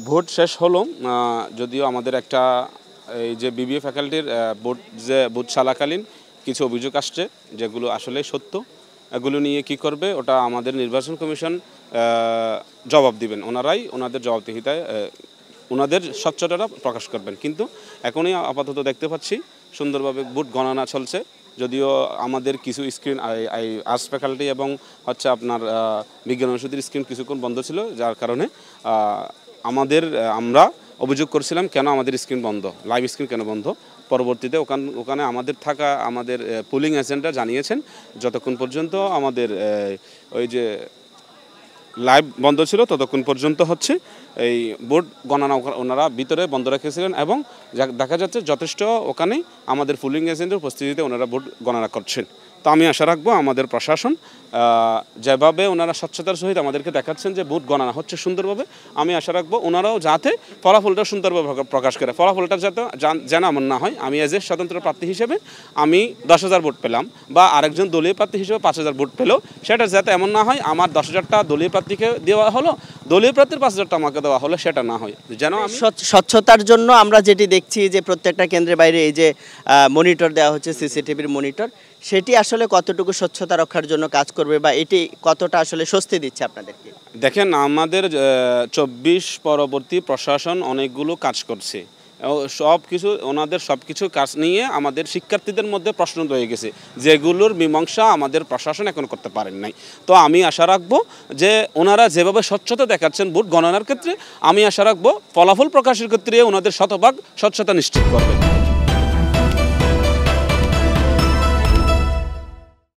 Vote শেষ হলো, যদিও আমাদের একটা এই যে বিবিএ ফ্যাকাল্টির ভোট যে ভোট চলাকালীন কিছু অভিযোগ আসছে যেগুলো আসলে সত্য, এগুলো নিয়ে কি করবে ওটা আমাদের নির্বাচন কমিশন জবাব দিবেন। ওনারাই ওনাদের জবাবদিহিতায় ওনাদের স্বচ্ছতাটা প্রকাশ করবেন। কিন্তু এখনই আপাতত দেখতে পাচ্ছি সুন্দরভাবে ভোট গণনা চলছে, যদিও আমাদের কিছু স্ক্রিন আর্টস ফ্যাকাল্টি এবং হচ্ছে আপনার বিজ্ঞান অনুষদের স্ক্রিন কিছুক্ষণ বন্ধ ছিল, যার কারণে আমরা অভিযোগ করছিলাম কেন আমাদের স্ক্রিন বন্ধ, লাইভ স্ক্রিন কেন বন্ধ। পরবর্তীতে ওখানে আমাদের পোলিং এজেন্টরা জানিয়েছেন যতক্ষণ পর্যন্ত আমাদের ওই যে লাইভ বন্ধ ছিল ততক্ষণ পর্যন্ত হচ্ছে এই ভোট গণনা ওনারা ভিতরে বন্ধ রেখেছিলেন, এবং দেখা যাচ্ছে যথেষ্ট ওখানে আমাদের পোলিং এজেন্টের উপস্থিতিতে ওনারা ভোট গণনা করছেন। তো আমি আশা রাখবো আমাদের প্রশাসন যেভাবে ওনারা স্বচ্ছতার সহিত আমাদেরকে দেখাচ্ছেন যে ভোট গণনা হচ্ছে সুন্দরভাবে, আমি আশা রাখবো ওনারাও যাতে ফলাফলটা সুন্দরভাবে প্রকাশ করে। ফলাফলটা যাতে যেন এমন না হয় আমি এজ এ স্বতন্ত্র প্রার্থী হিসেবে আমি 10,000 ভোট পেলাম বা আরেকজন দলীয় প্রার্থী হিসেবে 5,000 ভোট পেলেও সেটা যাতে এমন না হয় আমার 10,000টা দলীয় প্রার্থীকে দেওয়া হলো, দলীয় প্রার্থীর 5,000টা আমাকে দেওয়া হলো, সেটা না হয়। যেন স্বচ্ছতার জন্য আমরা যেটি দেখছি যে প্রত্যেকটা কেন্দ্রের বাইরে এই যে মনিটর দেওয়া হচ্ছে, সিসিটিভির মনিটর, সেটি আসলে কতটুকু স্বচ্ছতা রক্ষার জন্য কাজ করবে বা এটি কতটা আসলে স্বস্তি দিচ্ছে আপনাদেরকে? দেখেন, আমাদের 24 পরবর্তী প্রশাসন অনেকগুলো কাজ করছে, ওনাদের সব কিছু কাজ নিয়ে আমাদের শিক্ষার্থীদের মধ্যে প্রশ্ন রয়ে গেছে যেগুলোর মীমাংসা আমাদের প্রশাসন এখন করতে পারেন নাই। তো আমি আশা রাখবো যে ওনারা যেভাবে স্বচ্ছতা দেখাচ্ছেন ভোট গণনার ক্ষেত্রে, আমি আশা রাখবো ফলাফল প্রকাশের ক্ষেত্রে ওনাদের শতভাগ স্বচ্ছতা নিশ্চিত করবে।